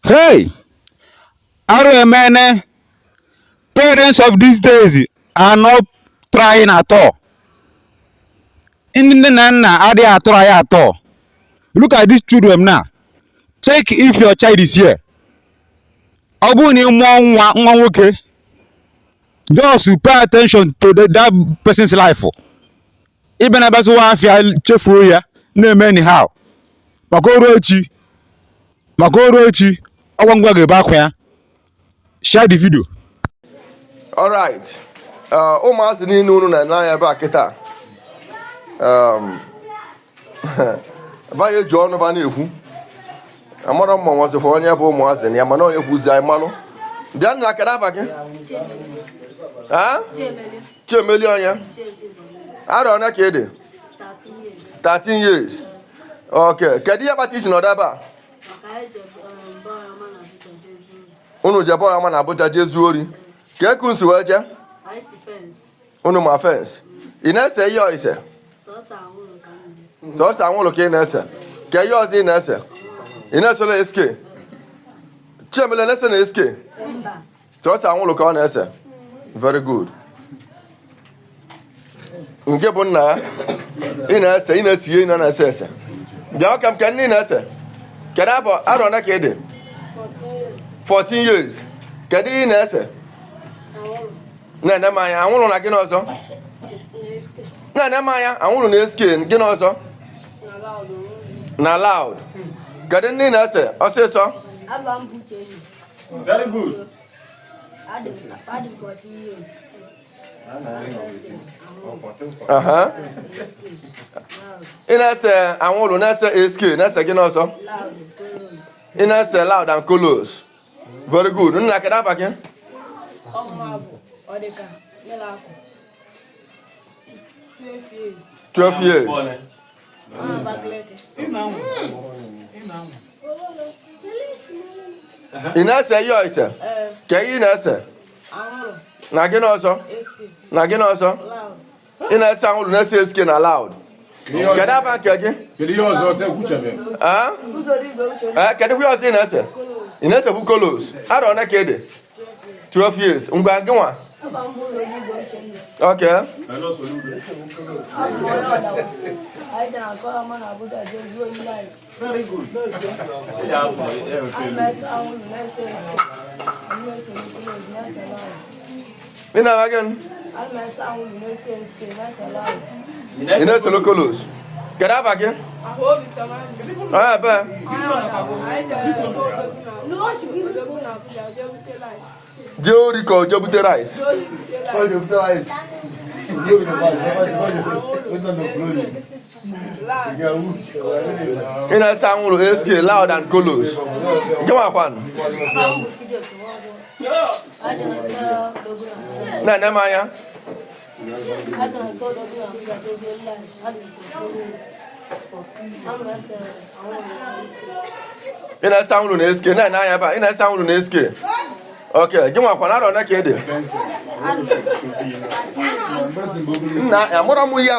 Hey, RMN, parents of these days are not trying at all. Ndị na nna adịghị atụrụ at all. Look at these children now. Check if your child is here. Ọ bụrụ na ị mụọ nwa nwoke, just pay attention to that person's life. Ibe na ebe afia chefuo ya na-eme anyhow. Maka o ruo echi, ọgwa ngwa ga-ebe akwa ya. Share the video. All right. Ụmụazị niile unu na-anya ebe a kịta banye ji ọnụ ba na-ekwu amara mma nwazikwa onye bụ ụmụazị na ya mana onye kwuzi anyị malụ bịa nna akara aba gị Chiemeli onye arọ one ka ị dị 13 years. Okay, kedu ihe kpata iji nọdụ ebe a? Unu je bọọ ya ma na Abuja jee zuo ori ka eku nsi wee jee unu ma fence ị na-ese ihe ise sọọsọ anwụlụ ka ị na-ese ka ihe ọzọ ị na-ese ị na-esola SK Chiemele na-ese na SK sọọsọ anwụlụ ka ọ na-ese. Very good. Nke bụ nna ya ị na-esi ihe ị na-ese ese bịa ọka m ka nne ị na-ese kedu afọ arọ na ka ị dị 14 years. Kedu ihe ị na-ese na-ene m anya anwụrụ na gị n'ọzọ na-ene m anya anwụrụ na SK gị n'ọzọ na loud. Kedu nne ị na-ese ọsịsọ? Very good. Ị na-ese anwụrụ na-ese SK na-ese gị n'ọzọ ị na-ese loud and colors. Very good. Nna kedu afa gị? 12 years. Ị na-ese ihe ise ka ihe ị na-ese na gị n'ọzọ na gị n'ọzọ ị na-ese anwụrụ na-ese SK na loud. Kedu afa nke gị? Kedu ihe ọzọ ọsọ ekwuchebe? Kedu ihe ọzọ ị na-ese? Ị na-ese bụ colors. Arọ one ka ị dị 12 years. Ngwa gị nwa? Okay. Very good. Ị na-ama gị? Ị na-ese colors. Kedu afa gị? Ebe jee ori ka o jee bute rice. Ị na-ese anwụrụ SK loud and colors. Gị nwakwanụ na-ene m anya ị na-ese anwụrụ na SK na-ene anya ebe a ị na-ese anwụrụ na SK. Okay, gị nwakwanụ arọ one ka ị dị? Nna amụrụ m ya